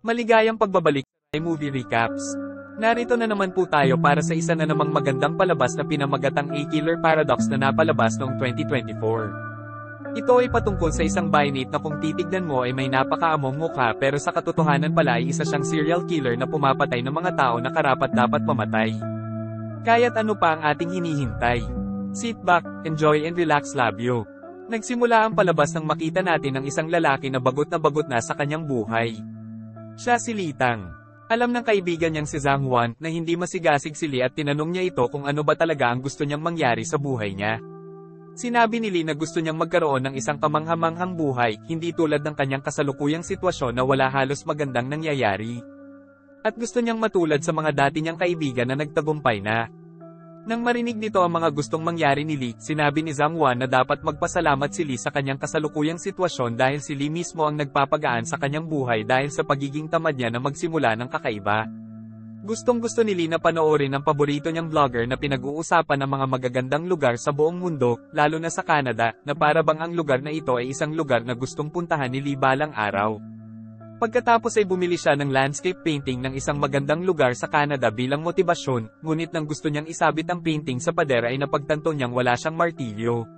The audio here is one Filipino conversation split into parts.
Maligayang pagbabalik sa movie recaps. Narito na naman po tayo para sa isa na namang magandang palabas na pinamagatang A Killer Paradox na napalabas noong 2024. Ito ay patungkol sa isang binate na kung titignan mo ay may napakaamong mukha pero sa katotohanan pala ay isa siyang serial killer na pumapatay ng mga tao na karapat-dapat mamatay. Kaya't ano pa ang ating hinihintay? Sit back, enjoy and relax labyo. Nagsimula ang palabas nang makita natin ang isang lalaki na bagot na sa kanyang buhay. Siya si Litang. Alam ng kaibigan niyang si Zhang Huan na hindi masigasig si Li at tinanong niya ito kung ano ba talaga ang gusto niyang mangyari sa buhay niya. Sinabi ni Li na gusto niyang magkaroon ng isang kamanghamanghang buhay, hindi tulad ng kanyang kasalukuyang sitwasyon na wala halos magandang nangyayari. At gusto niyang matulad sa mga dati niyang kaibigan na nagtagumpay na. Nang marinig nito ang mga gustong mangyari ni Li, sinabi ni Zhang Huan na dapat magpasalamat si Li sa kanyang kasalukuyang sitwasyon dahil si Li mismo ang nagpapagaan sa kanyang buhay dahil sa pagiging tamad niya na magsimula ng kakaiba. Gustong-gusto ni Li na panoorin ang paborito niyang vlogger na pinag-uusapan ng mga magagandang lugar sa buong mundo, lalo na sa Canada, na para bang ang lugar na ito ay isang lugar na gustong puntahan ni Li balang araw. Pagkatapos ay bumili siya ng landscape painting ng isang magandang lugar sa Canada bilang motibasyon, ngunit nang gusto niyang isabit ang painting sa pader ay napagtanto niyang wala siyang martilyo.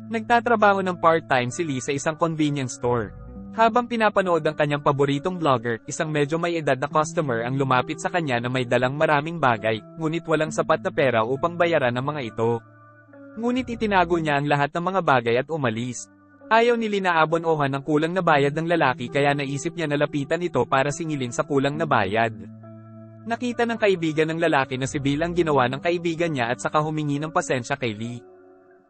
Nagtatrabaho ng part-time si Lee sa isang convenience store. Habang pinapanood ang kanyang paboritong vlogger, isang medyo may edad na customer ang lumapit sa kanya na may dalang maraming bagay, ngunit walang sapat na pera upang bayaran ang mga ito. Ngunit itinago niya ang lahat ng mga bagay at umalis. Ayaw ni Lee na abonohan ng kulang na bayad ng lalaki kaya naisip niya na lapitan ito para singilin sa kulang na bayad. Nakita ng kaibigan ng lalaki na si Bill ang ginawa ng kaibigan niya at saka humingi ng pasensya kay Lee.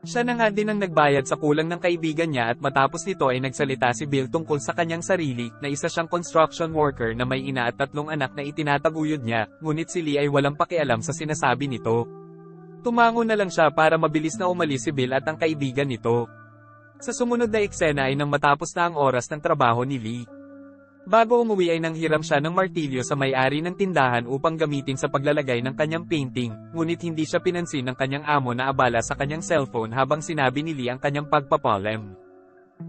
Siya na nga din ang nagbayad sa kulang ng kaibigan niya at matapos nito ay nagsalita si Bill tungkol sa kanyang sarili, na isa siyang construction worker na may ina at 3 anak na itinataguyod niya, ngunit si Lee ay walang pakialam sa sinasabi nito. Tumango na lang siya para mabilis na umalis si Bill at ang kaibigan nito. Sa sumunod na eksena ay nang matapos na ang oras ng trabaho ni Lee. Bago umuwi ay nanghiram siya ng martilyo sa may-ari ng tindahan upang gamitin sa paglalagay ng kanyang painting, ngunit hindi siya pinansin ng kanyang amo na abala sa kanyang cellphone habang sinabi ni Lee ang kanyang pagpapalem.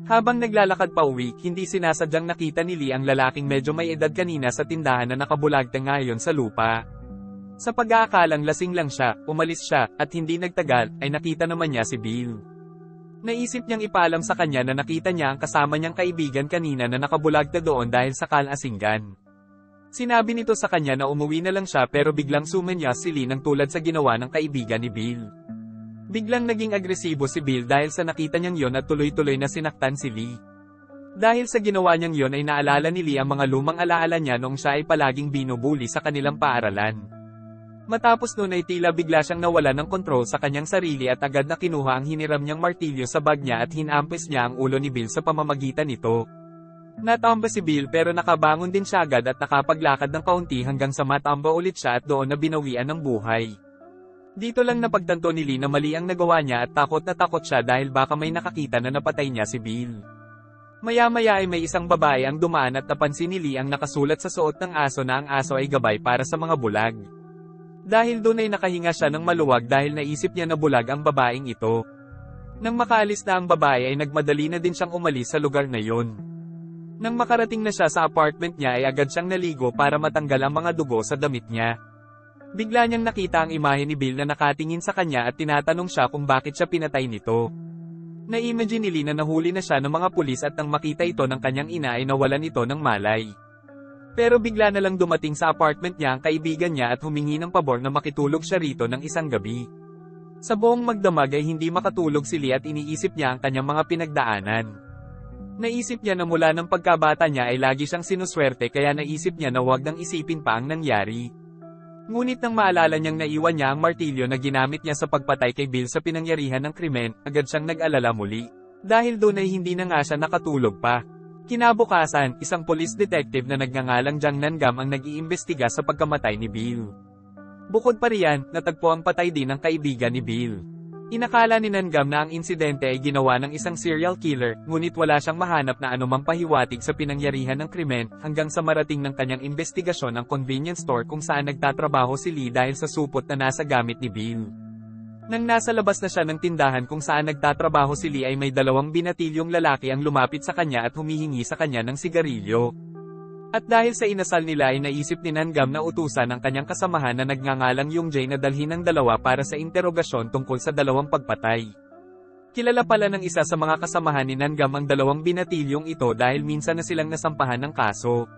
Habang naglalakad pa uwi, hindi sinasadyang nakita ni Lee ang lalaking medyo may edad kanina sa tindahan na nakabulagta ngayon sa lupa. Sa pag-aakalang lasing lang siya, umalis siya, at hindi nagtagal, ay nakita naman niya si Bill. Naisip niyang ipaalam sa kanya na nakita niya ang kasama niyang kaibigan kanina na nakabulagta doon dahil sa kalasingan. Sinabi nito sa kanya na umuwi na lang siya pero biglang sumenyas si Lee ng tulad sa ginawa ng kaibigan ni Bill. Biglang naging agresibo si Bill dahil sa nakita niyang yon at tuloy-tuloy na sinaktan si Lee. Dahil sa ginawa niyang yon ay naalala ni Lee ang mga lumang alaala niya noong siya ay palaging binubuli sa kanilang paaralan. Matapos nun ay tila bigla siyang nawala ng kontrol sa kanyang sarili at agad na kinuha ang hiniram niyang martilyo sa bag niya at hinampes niya ang ulo ni Bill sa pamamagitan nito. Natamba si Bill pero nakabangon din siya agad at nakapaglakad ng kaunti hanggang sa matamba ulit siya at doon na binawian ng buhay. Dito lang napagtanto ni Lee na mali ang nagawa niya at takot na takot siya dahil baka may nakakita na napatay niya si Bill. Maya-maya ay may isang babae ang dumaan at napansin ni Lee ang nakasulat sa suot ng aso na ang aso ay gabay para sa mga bulag. Dahil doon ay nakahinga siya ng maluwag dahil naisip niya na bulag ang babaeng ito. Nang makaalis na ang babae ay nagmadali na din siyang umalis sa lugar na yon. Nang makarating na siya sa apartment niya ay agad siyang naligo para matanggal ang mga dugo sa damit niya. Bigla niyang nakita ang imahe ni Bill na nakatingin sa kanya at tinatanong siya kung bakit siya pinatay nito. Na-imagine ni Lee na nahuli na siya ng mga pulis at nang makita ito ng kanyang ina ay nawalan ito ng malay. Pero bigla na lang dumating sa apartment niya ang kaibigan niya at humingi ng pabor na makitulog siya rito ng isang gabi. Sa buong magdamag ay hindi makatulog si Lee at iniisip niya ang kanyang mga pinagdaanan. Naisip niya na mula ng pagkabata niya ay lagi siyang sinuswerte kaya naisip niya na huwag nang isipin pa ang nangyari. Ngunit nang maalala niyang naiwan niya ang martilyo na ginamit niya sa pagpatay kay Bill sa pinangyarihan ng krimen, agad siyang nag-alala muli. Dahil doon ay hindi na nga siya nakatulog pa. Kinabukasan, isang police detective na nagngangalang Jiang Nangam ang nag-iimbestiga sa pagkamatay ni Bill. Bukod pa riyan, natagpo ang patay din ng kaibigan ni Bill. Inakala ni Nangam na ang insidente ay ginawa ng isang serial killer, ngunit wala siyang mahanap na anumang pahiwatig sa pinangyarihan ng krimen, hanggang sa marating ng kanyang investigasyon ang convenience store kung saan nagtatrabaho si Lee dahil sa supot na nasa gamit ni Bill. Nang nasa labas na siya ng tindahan kung saan nagtatrabaho si Lee ay may 2 binatilyong lalaki ang lumapit sa kanya at humihingi sa kanya ng sigarilyo. At dahil sa inasal nila ay naisip ni Nangam na utusan ang kanyang kasamahan na nagngangalang Yongjay na dalhin ang dalawa para sa interogasyon tungkol sa dalawang pagpatay. Kilala pala ng isa sa mga kasamahan ni Nangam ang dalawang binatilyong ito dahil minsan na silang nasampahan ng kaso.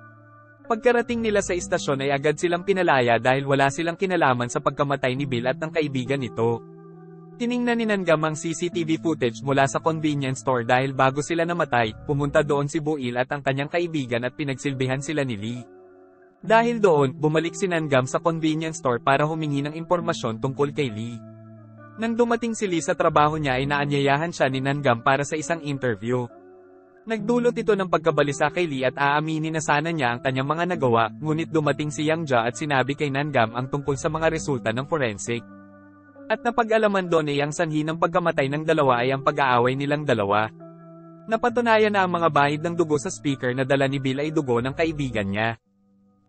Pagkarating nila sa istasyon ay agad silang pinalaya dahil wala silang kinalaman sa pagkamatay ni Bill at ng kaibigan nito. Tiningnan ni Nangam ang CCTV footage mula sa convenience store dahil bago sila namatay, pumunta doon si Buil at ang kanyang kaibigan at pinagsilbihan sila ni Lee. Dahil doon, bumalik si Nangam sa convenience store para humingi ng impormasyon tungkol kay Lee. Nang dumating si Lee sa trabaho niya ay naanyayahan siya ni Nangam para sa isang interview. Nagdulot ito ng pagkabalisa kay Lee at aaminin na sana niya ang kanyang mga nagawa, ngunit dumating si Yang Ja at sinabi kay Nangam ang tungkol sa mga resulta ng forensic. At napag-alaman doon ay ang sanhi ng pagkamatay ng dalawa ay ang pag-aaway nilang dalawa. Napatunayan na ang mga bahid ng dugo sa speaker na dala ni Bill ay dugo ng kaibigan niya.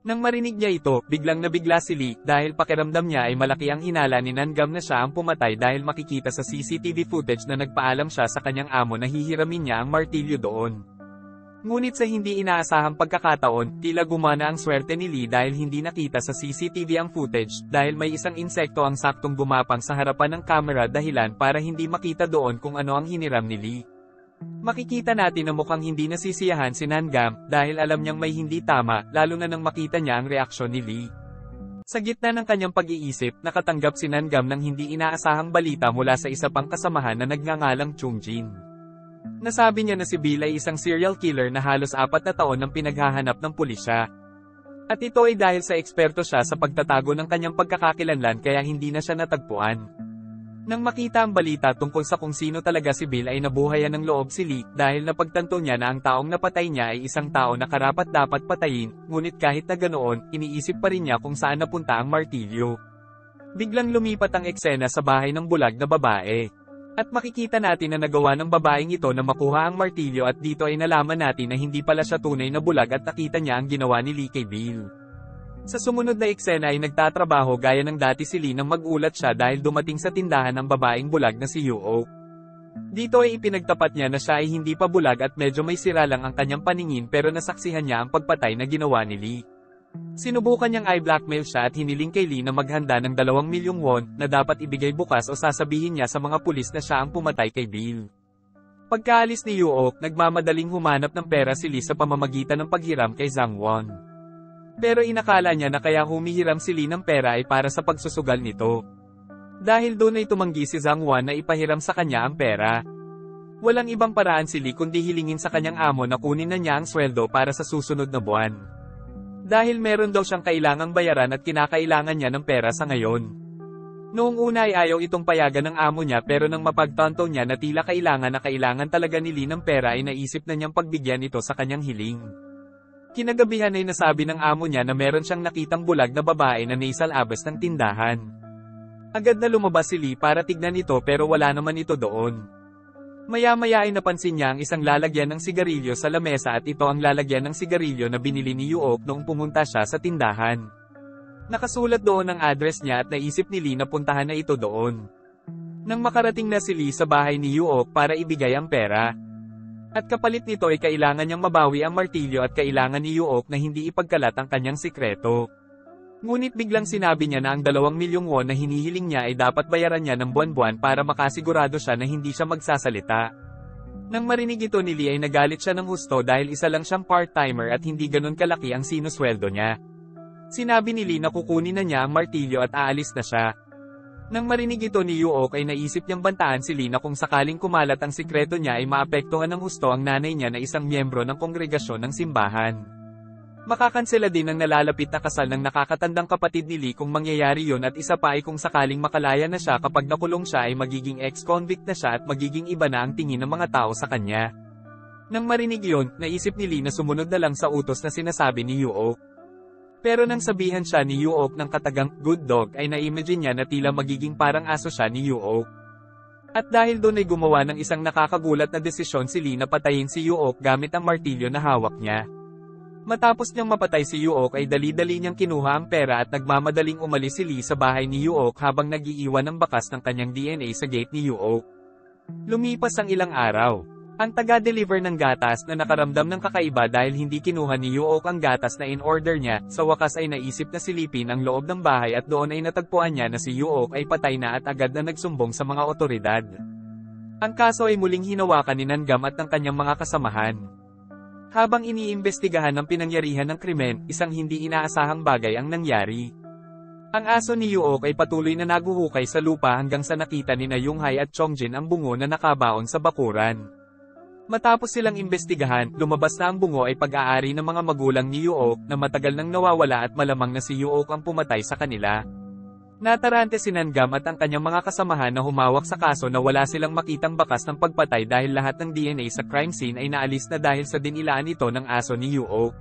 Nang marinig niya ito, biglang nabigla si Lee dahil pakiramdam niya ay malaki ang hinala ni Nangam na siya ang pumatay dahil makikita sa CCTV footage na nagpaalam siya sa kanyang amo na hihiramin niya ang martilyo doon. Ngunit sa hindi inaasahang pagkakataon, tila gumana ang swerte ni Lee dahil hindi nakita sa CCTV ang footage dahil may isang insekto ang saktong gumapang sa harapan ng kamera dahilan para hindi makita doon kung ano ang hiniram ni Lee. Makikita natin na mukhang hindi nasisiyahan si Nangam dahil alam niyang may hindi tama lalo na nang makita niya ang reaksyon ni Lee. Sa gitna ng kanyang pag-iisip, nakatanggap si Nangam ng hindi inaasahang balita mula sa isa pang kasamahan na nagngangalang Chungjin. Nasabi niya na si Bill ay isang serial killer na halos 4 na taon nang pinaghahanap ng pulisya. At ito ay dahil sa eksperto siya sa pagtatago ng kanyang pagkakakilanlan kaya hindi na siya natagpuan. Nang makita ang balita tungkol sa kung sino talaga si Bill ay nabuhayan ng loob si Lee dahil napagtanto niya na ang taong napatay niya ay isang tao na karapat-dapat patayin, ngunit kahit na ganoon, iniisip pa rin niya kung saan napunta ang martilyo. Biglang lumipat ang eksena sa bahay ng bulag na babae. At makikita natin na nagawa ng babaeng ito na makuha ang martilyo at dito ay nalaman natin na hindi pala siya tunay na bulag at nakita niya ang ginawa ni Lee kay Bill. Sa sumunod na eksena ay nagtatrabaho gaya ng dati si Lee nang magulat siya dahil dumating sa tindahan ang babaeng bulag na si Yoo. Dito ay ipinagtapat niya na siya ay hindi pa bulag at medyo may sira lang ang kanyang paningin pero nasaksihan niya ang pagpatay na ginawa ni Lee. Sinubukan niyang i-blackmail siya at hiniling kay Lee na maghanda ng 2 milyong won na dapat ibigay bukas o sasabihin niya sa mga pulis na siya ang pumatay kay Bill. Pagkaalis ni Yoo, nagmamadaling humanap ng pera si Lee sa pamamagitan ng paghiram kay Zhang Won. Pero inakala niya na kaya humihiram si Lee ng pera ay para sa pagsusugal nito. Dahil doon ay tumanggi si Zhang Won na ipahiram sa kanya ang pera. Walang ibang paraan si Lee kundi hilingin sa kanyang amo na kunin na niya ang sweldo para sa susunod na buwan. Dahil meron daw siyang kailangang bayaran at kinakailangan niya ng pera sa ngayon. Noong una ay ayaw itong payagan ng amo niya pero nang mapagtanto niya na tila kailangan talaga ni Lee ng pera ay naisip na niyang pagbigyan ito sa kanyang hiling. Kinagabihan ay nasabi ng amo niya na meron siyang nakitang bulag na babae na naisalabas ng tindahan. Agad na lumabas si Lee para tignan ito pero wala naman ito doon. Maya-maya ay napansin niya ang isang lalagyan ng sigarilyo sa lamesa at ito ang lalagyan ng sigarilyo na binili ni Yuok noong pumunta siya sa tindahan. Nakasulat doon ang address niya at naisip ni Lee na puntahan na ito doon. Nang makarating na si Lee sa bahay ni Yuok para ibigay ang pera. At kapalit nito ay kailangan niyang mabawi ang martilyo at kailangan ni Yuok na hindi ipagkalat ang kanyang sikreto. Ngunit biglang sinabi niya na ang 2 milyong won na hinihiling niya ay dapat bayaran niya ng buwan-buwan para makasigurado siya na hindi siya magsasalita. Nang marinig ito ni Lee ay nagalit siya ng husto dahil isa lang siyang part-timer at hindi ganun kalaki ang sinusweldo niya. Sinabi ni Lee na kukunin na niya ang martilyo at aalis na siya. Nang marinig ito ni Yuok ay naisip niyang bantaan si Lee na kung sakaling kumalat ang sikreto niya ay maapektuhan ng husto ang nanay niya na isang miyembro ng kongregasyon ng simbahan. Makakansela din ang nalalapit na kasal ng nakakatandang kapatid ni Lee kung mangyayari yon at isa pa ay kung sakaling makalaya na siya kapag nakulong siya ay magiging ex-convict na siya at magiging iba na ang tingin ng mga tao sa kanya. Nang marinig yon, naisip ni Lee na sumunod na lang sa utos na sinasabi ni Yuok. Pero nang sabihan siya ni Yuok ng katagang good dog ay na-imagine niya na tila magiging parang aso siya ni Yuok. At dahil doon ay gumawa ng isang nakakagulat na desisyon si Lee na patayin si Yuok gamit ang martilyo na hawak niya. Matapos niyang mapatay si Yuok ay dali-dali niyang kinuha ang pera at nagmamadaling umalis si Lee sa bahay ni Yuok habang nag-iiwan ng bakas ng kanyang DNA sa gate ni Yuok. Lumipas ang ilang araw. Ang taga-deliver ng gatas na nakaramdam ng kakaiba dahil hindi kinuha ni Yuok ang gatas na in-order niya, sa wakas ay naisip na silipin ang loob ng bahay at doon ay natagpuan niya na si Yuok ay patay na at agad na nagsumbong sa mga otoridad. Ang kaso ay muling hinawakan ni Nangam at ng kanyang mga kasamahan. Habang iniimbestigahan ang pinangyarihan ng krimen, isang hindi inaasahang bagay ang nangyari. Ang aso ni Yuok ay patuloy na naguhukay sa lupa hanggang sa nakita ni na Yunghai at Chongjin ang bungo na nakabaon sa bakuran. Matapos silang imbestigahan, lumabas na ang bungo ay pag-aari ng mga magulang ni Yuok na matagal nang nawawala at malamang na si Yuok ang pumatay sa kanila. Natarante si Nangam at ang kanyang mga kasamahan na humawak sa kaso na wala silang makitang bakas ng pagpatay dahil lahat ng DNA sa crime scene ay naalis na dahil sa dinilaan ito ng aso ni Yuok.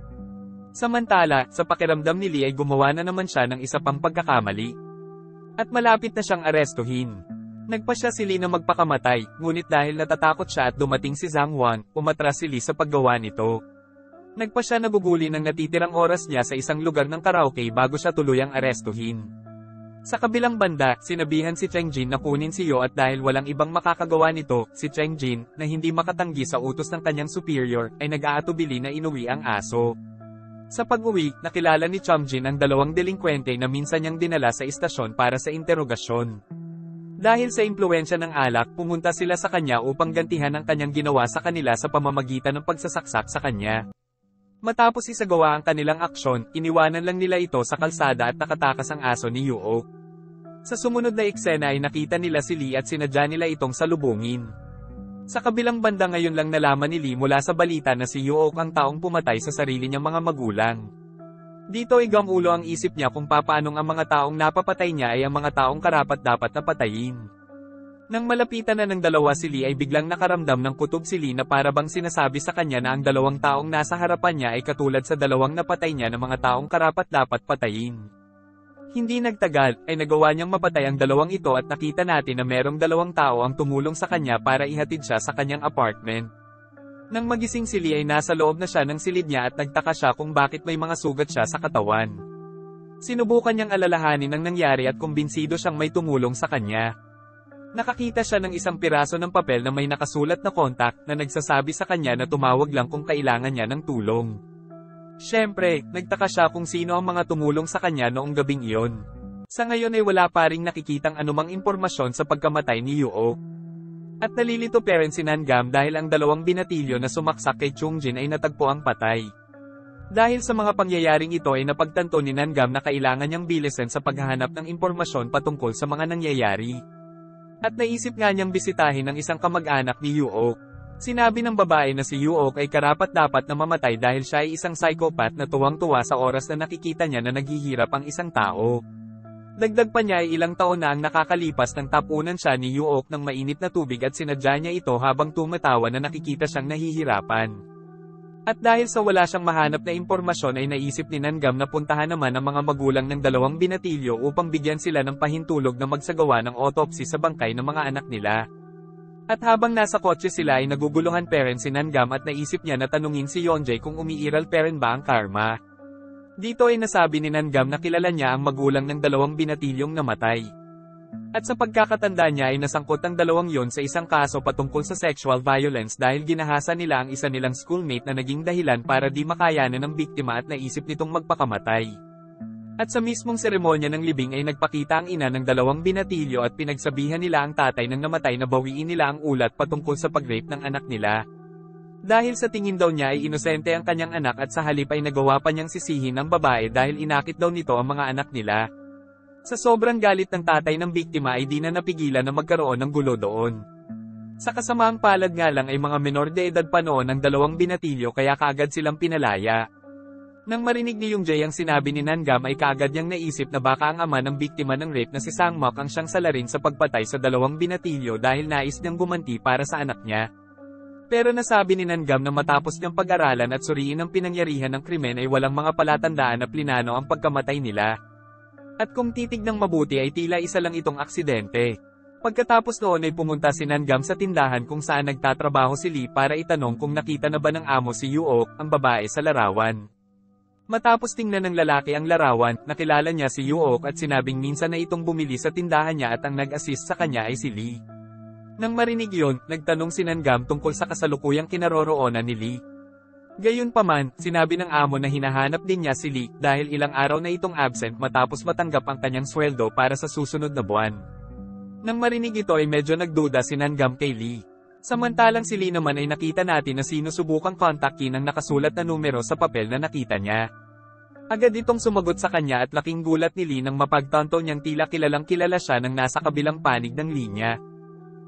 Samantala, sa pakiramdam ni Lee ay gumawa na naman siya ng isa pang pagkakamali. At malapit na siyang arestuhin. Nagpasya si Lee na magpakamatay, ngunit dahil natatakot siya at dumating si Zhang Wan, umatras si Lee sa paggawa nito. Nagpasya na bubuli ng natitirang oras niya sa isang lugar ng karaoke bago siya tuluyang arestuhin. Sa kabilang banda, sinabihan si Cheng Jin na kunin si Yo at dahil walang ibang makakagawa nito, si Cheng Jin, na hindi makatanggi sa utos ng kanyang superior, ay nag-aatubili na inuwi ang aso. Sa pag-uwi, nakilala ni Chong-jin ang dalawang delinkwente na minsan niyang dinala sa istasyon para sa interogasyon. Dahil sa impluwensya ng alak, pumunta sila sa kanya upang gantihan ang kanyang ginawa sa kanila sa pamamagitan ng pagsasaksak sa kanya. Matapos isagawa ang kanilang aksyon, iniwanan lang nila ito sa kalsada at nakatakas ang aso ni Yuok. Sa sumunod na eksena ay nakita nila si Lee at sinadya nila itong salubungin. Sa kabilang banda ngayon lang nalaman ni Lee mula sa balita na si Yuok ang taong pumatay sa sarili niyang mga magulang. Dito ay gamulo ang isip niya kung papaanong ang mga taong napapatay niya ay ang mga taong karapat-dapat na patayin. Nang malapitan na ng dalawa si Lee ay biglang nakaramdam ng kutob si Lee na para bang sinasabi sa kanya na ang dalawang taong nasa harapan niya ay katulad sa dalawang napatay niya ng mga taong karapat-dapat patayin. Hindi nagtagal, ay nagawa niyang mapatay ang dalawang ito at nakita natin na merong dalawang tao ang tumulong sa kanya para ihatid siya sa kanyang apartment. Nang magising si Lee ay nasa loob na siya ng silid niya at nagtaka siya kung bakit may mga sugat siya sa katawan. Sinubukan niyang alalahanin ang nangyari at kumbinsido siyang may tumulong sa kanya. Nakakita siya ng isang piraso ng papel na may nakasulat na kontak na nagsasabi sa kanya na tumawag lang kung kailangan niya ng tulong. Siyempre, nagtaka siya kung sino ang mga tumulong sa kanya noong gabing iyon. Sa ngayon ay wala pa ring nakikitang anumang impormasyon sa pagkamatay ni Yuok. At nalilito pa rin si Nangam dahil ang dalawang binatilyo na sumaksak kay Chongjin ay natagpo ang patay. Dahil sa mga pangyayaring ito ay napagtanto ni Nangam na kailangan niyang bilisan sa paghahanap ng impormasyon patungkol sa mga nangyayari. At naisip nga niyang bisitahin ang isang kamag-anak ni Yuok. Sinabi ng babae na si Yuok ay karapat-dapat na mamatay dahil siya ay isang psychopath na tuwang-tuwa sa oras na nakikita niya na naghihirap ang isang tao. Dagdag pa niya ay ilang taon na ang nakakalipas nang tapunan siya ni Yuok ng mainit na tubig at sinadya niya ito habang tumatawa na nakikita siyang nahihirapan. At dahil sa wala siyang mahanap na impormasyon ay naisip ni Nangam na puntahan naman ang mga magulang ng dalawang binatilyo upang bigyan sila ng pahintulog na magsagawa ng autopsy sa bangkay ng mga anak nila. At habang nasa kotse sila ay naguguluhan pa rin si Nangam at naisip niya na tanungin si Yeonjae kung umiiral pa rin ba ang karma. Dito ay nasabi ni Nangam na kilala niya ang magulang ng dalawang binatilyong namatay. At sa pagkakatanda niya ay nasangkot ang dalawang yon sa isang kaso patungkol sa sexual violence dahil ginahasa nila ang isa nilang schoolmate na naging dahilan para di makayanan ng biktima at naisip nitong magpakamatay. At sa mismong seremonya ng libing ay nagpakita ang ina ng dalawang binatilyo at pinagsabihan nila ang tatay ng namatay na bawiin nila ang ulat patungkol sa pag-rape ng anak nila. Dahil sa tingin daw niya ay inosente ang kanyang anak at sa halip ay nagawa pa niyang sisihin ang babae dahil inakit daw nito ang mga anak nila. Sa sobrang galit ng tatay ng biktima ay di na napigilan na magkaroon ng gulo doon. Sa kasamaang palad nga lang ay mga menor de edad pa noon ang dalawang binatilyo kaya kaagad silang pinalaya. Nang marinig ni Yungjay ang sinabi ni Nangam ay kaagad niyang naisip na baka ang ama ng biktima ng rape na si Sangmak ang siyang salarin sa pagpatay sa dalawang binatilyo dahil nais niyang gumanti para sa anak niya. Pero nasabi ni Nangam na matapos niyang pag-aralan at suriin ang pinangyarihan ng krimen ay walang mga palatandaan na plinano ang pagkamatay nila. At kung titignang mabuti ay tila isa lang itong aksidente. Pagkatapos noon ay pumunta si Nangam sa tindahan kung saan nagtatrabaho si Lee para itanong kung nakita na ba ng amo si Yuok, ang babae sa larawan. Matapos tingnan ng lalaki ang larawan, nakilala niya si Yuok at sinabing minsan na itong bumili sa tindahan niya at ang nag-assist sa kanya ay si Lee. Nang marinig yon, nagtanong si Nangam tungkol sa kasalukuyang kinaroroonan ni Lee. Gayunpaman, sinabi ng amo na hinahanap din niya si Lee dahil ilang araw na itong absent matapos matanggap ang kanyang sweldo para sa susunod na buwan. Nang marinig ito ay medyo nagduda si Nangam kay Lee. Samantalang si Lee naman ay nakita natin na sinusubukang kontakin ang nakasulat na numero sa papel na nakita niya. Agad itong sumagot sa kanya at laking gulat ni Lee nang mapagtanto niyang tila kilalang kilala siya nang nasa kabilang panig ng linya.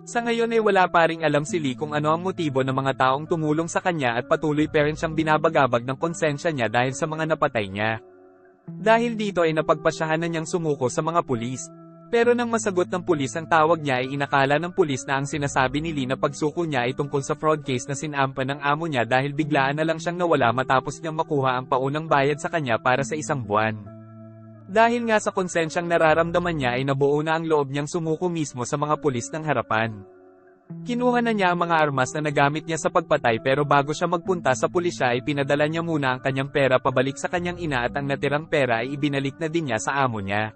Sa ngayon ay wala pa ring alam si Lee kung ano ang motibo ng mga taong tumulong sa kanya at patuloy pa rin siyang binabagabag ng konsensya niya dahil sa mga napatay niya. Dahil dito ay napagpasyahan na niyang sumuko sa mga pulis. Pero nang masagot ng pulis ang tawag niya ay inakala ng pulis na ang sinasabi ni Lee na pagsuko niya ay tungkol sa fraud case na sinampan ng amo niya dahil biglaan na lang siyang nawala matapos niyang makuha ang paunang bayad sa kanya para sa isang buwan. Dahil nga sa konsensyang nararamdaman niya ay nabuo na ang loob niyang sumuko mismo sa mga pulis ng harapan. Kinuha na niya ang mga armas na nagamit niya sa pagpatay pero bago siya magpunta sa pulisya ay pinadala niya muna ang kanyang pera pabalik sa kanyang ina at ang natirang pera ay ibinalik na din niya sa amo niya.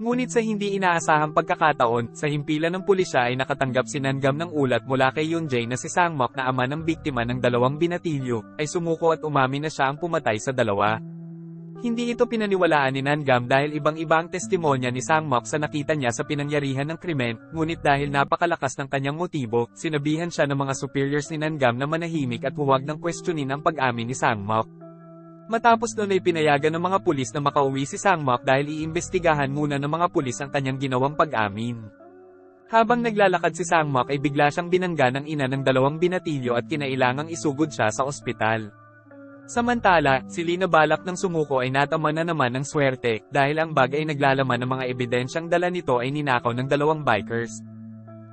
Ngunit sa hindi inaasahang pagkakataon, sa himpilan ng pulisya ay nakatanggap si Nangam ng ulat mula kay Yunjae na si Sangmok na ama ng biktima ng 2 binatilyo, ay sumuko at umamin na siya ang pumatay sa 2. Hindi ito pinaniwalaan ni Nangam dahil ibang-iba ang testimonya ni Sangmok sa nakita niya sa pinangyarihan ng krimen, ngunit dahil napakalakas ng kanyang motibo, sinabihan siya ng mga superiors ni Nangam na manahimik at huwag nang questionin ang pag-amin ni Sangmok. Matapos noon ay pinayagan ng mga pulis na makauwi si Sangmok dahil iimbestigahan muna ng mga pulis ang kanyang ginawang pag-amin. Habang naglalakad si Sangmok ay bigla siyang binangga ng ina ng 2 binatilyo at kinailangang isugod siya sa ospital. Samantala, si Lee na balak ng sumuko ay natama na naman ng swerte dahil ang bag ay naglalaman ng mga ebidensyang dala nito ay ninakaw ng 2 bikers.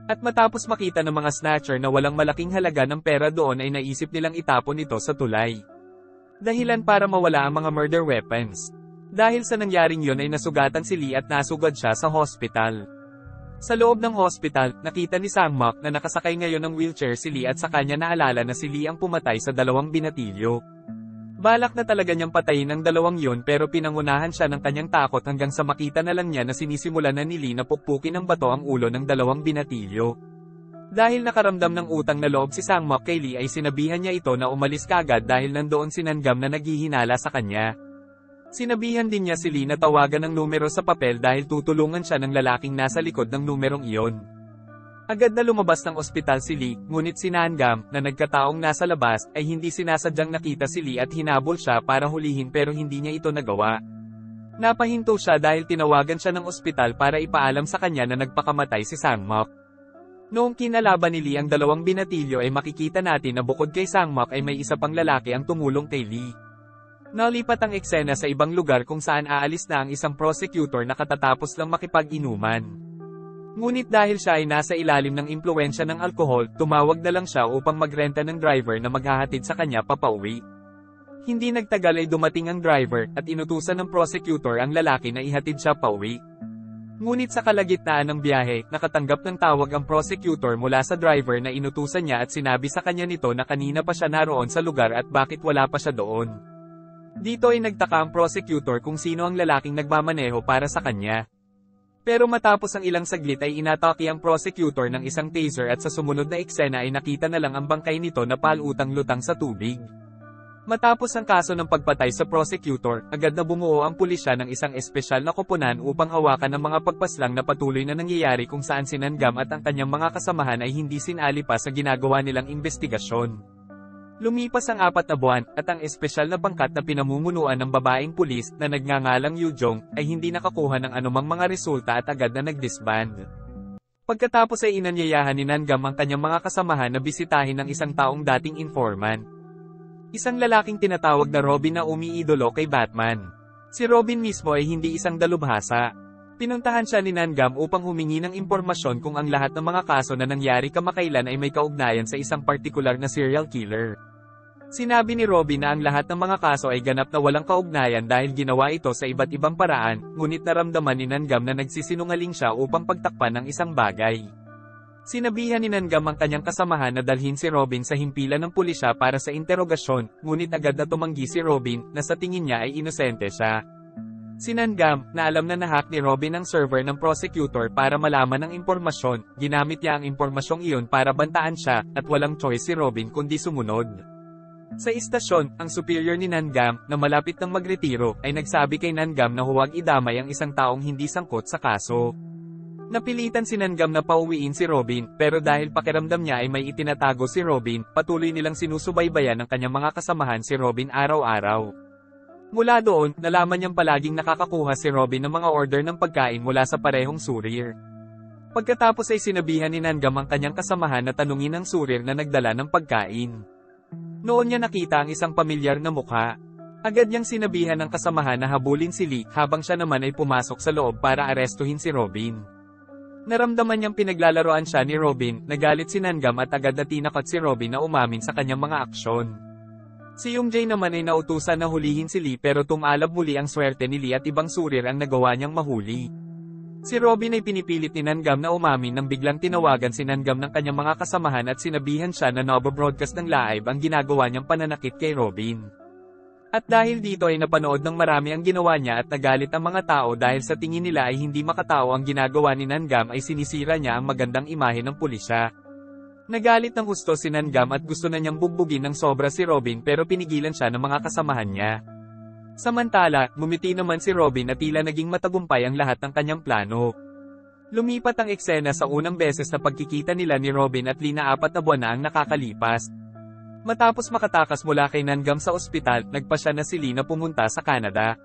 At matapos makita ng mga snatcher na walang malaking halaga ng pera doon ay naisip nilang itapon ito sa tulay. Dahilan para mawala ang mga murder weapons. Dahil sa nangyaring yun ay nasugatan si Lee at nasugod siya sa hospital. Sa loob ng hospital, nakita ni Sangmok na nakasakay ngayon ng wheelchair si Lee at sa kanya naalala na si Lee ang pumatay sa 2 binatilyo. Balak na talaga niyang patayin ang 2 yun pero pinangunahan siya ng kanyang takot hanggang sa makita na lang niya na sinisimulan na ni Lee na pukpukin ng bato ang ulo ng 2 binatilyo. Dahil nakaramdam ng utang na loob si Sangmok kay Lee ay sinabihan niya ito na umalis kaagad dahil nandoon si Nangam na naghihinala sa kanya. Sinabihan din niya si Lee na tawagan ng numero sa papel dahil tutulungan siya ng lalaking nasa likod ng numerong iyon. Agad na lumabas ng ospital si Lee, ngunit si Nangam, na nagkataong nasa labas, ay hindi sinasadyang nakita si Lee at hinabol siya para hulihin pero hindi niya ito nagawa. Napahinto siya dahil tinawagan siya ng ospital para ipaalam sa kanya na nagpakamatay si Sangmok. Noong kinalaban ni Lee ang 2 binatilyo ay makikita natin na bukod kay Sangmok ay may isa pang lalaki ang tumulong kay Lee. Nalipat ang eksena sa ibang lugar kung saan aalis na ang isang prosecutor na katatapos lang makipag-inuman. Ngunit dahil siya ay nasa ilalim ng impluwensya ng alkohol, tumawag na lang siya upang magrenta ng driver na maghahatid sa kanya papauwi. Hindi nagtagal ay dumating ang driver at inutusan ng prosecutor ang lalaki na ihatid siya pauwi. Ngunit sa kalagitnaan ng biyahe, nakatanggap ng tawag ang prosecutor mula sa driver na inutusan niya at sinabi sa kanya nito na kanina pa siya naroon sa lugar at bakit wala pa siya doon. Dito ay nagtaka ang prosecutor kung sino ang lalaking nagmamaneho para sa kanya. Pero matapos ang ilang saglit ay inatake ang prosecutor ng isang taser at sa sumunod na eksena ay nakita na lang ang bangkay nito na palutang-lutang sa tubig. Matapos ang kaso ng pagpatay sa prosecutor, agad na bumuo ang pulisya ng isang espesyal na koponan upang hawakan ang mga pagpaslang na patuloy na nangyayari kung saan si Nangam at ang kanyang mga kasamahan ay hindi sinali pa sa ginagawa nilang investigasyon. Lumipas ang 4 na buwan, at ang espesyal na bangkat na pinamumunuan ng babaeng pulis na nagngangalang Yujong ay hindi nakakuha ng anumang mga resulta at agad na nagdisband. Pagkatapos ay inanyayahan ni Nangam ang kanyang mga kasamahan na bisitahin ng isang taong dating informant. Isang lalaking tinatawag na Robin na umiidolo kay Batman. Si Robin mismo ay hindi isang dalubhasa. Pinuntahan siya ni Nangam upang humingi ng impormasyon kung ang lahat ng mga kaso na nangyari kamakailan ay may kaugnayan sa isang partikular na serial killer. Sinabi ni Robin na ang lahat ng mga kaso ay ganap na walang kaugnayan dahil ginawa ito sa iba't ibang paraan, ngunit naramdaman ni Nangam na nagsisinungaling siya upang pagtakpan ng isang bagay. Sinabihan ni Nangam ang kanyang kasamahan na dalhin si Robin sa himpilan ng pulisya para sa interogasyon, ngunit agad na tumanggi si Robin, na sa tingin niya ay inosente siya. Si Nangam, na alam na nahack ni Robin ang server ng prosecutor para malaman ang impormasyon, ginamit niya ang impormasyong iyon para bantaan siya, at walang choice si Robin kundi sumunod. Sa istasyon, ang superior ni Nangam, na malapit nang magretiro, ay nagsabi kay Nangam na huwag idamay ang isang taong hindi sangkot sa kaso. Napilitan si Nangam na pauwiin si Robin, pero dahil pakiramdam niya ay may itinatago si Robin, patuloy nilang sinusubaybayan ng kanyang mga kasamahan si Robin araw-araw. Mula doon, nalaman niyang palaging nakakakuha si Robin ng mga order ng pagkain mula sa parehong surir. Pagkatapos ay sinabihan ni Nangam ang kanyang kasamahan na tanungin ang surir na nagdala ng pagkain. Noon niya nakita ang isang pamilyar na mukha. Agad niyang sinabihan ng kasamahan na habulin si Lee, habang siya naman ay pumasok sa loob para arestuhin si Robin. Naramdaman niyang pinaglalaroan siya ni Robin, nagalit si Nangam at agad na tinakot si Robin na umamin sa kanyang mga aksyon. Si Yoongjay naman ay nautusan na hulihin si Lee pero tumalab muli ang swerte ni Lee at ibang surir ang nagawa niyang mahuli. Si Robin ay pinipilit ni Nangam na umamin nang biglang tinawagan si Nangam ng kanyang mga kasamahan at sinabihan siya na nabobroadcast ng live ang ginagawa niyang pananakit kay Robin. At dahil dito ay napanood ng marami ang ginawa niya at nagalit ang mga tao dahil sa tingin nila ay hindi makatao ang ginagawa ni Nangam ay sinisira niya ang magandang imahe ng pulisya. Nagalit ng husto si Nangam at gusto na niyang bugbugin ng sobra si Robin pero pinigilan siya ng mga kasamahan niya. Samantala, ngumiti naman si Robin at tila naging matagumpay ang lahat ng kanyang plano. Lumipat ang eksena sa unang beses na pagkikita nila ni Robin at Lee na 4 na buwan na ang nakakalipas. Matapos makatakas mula kay Nangam sa ospital, nagpasya na si Lee na pumunta sa Canada.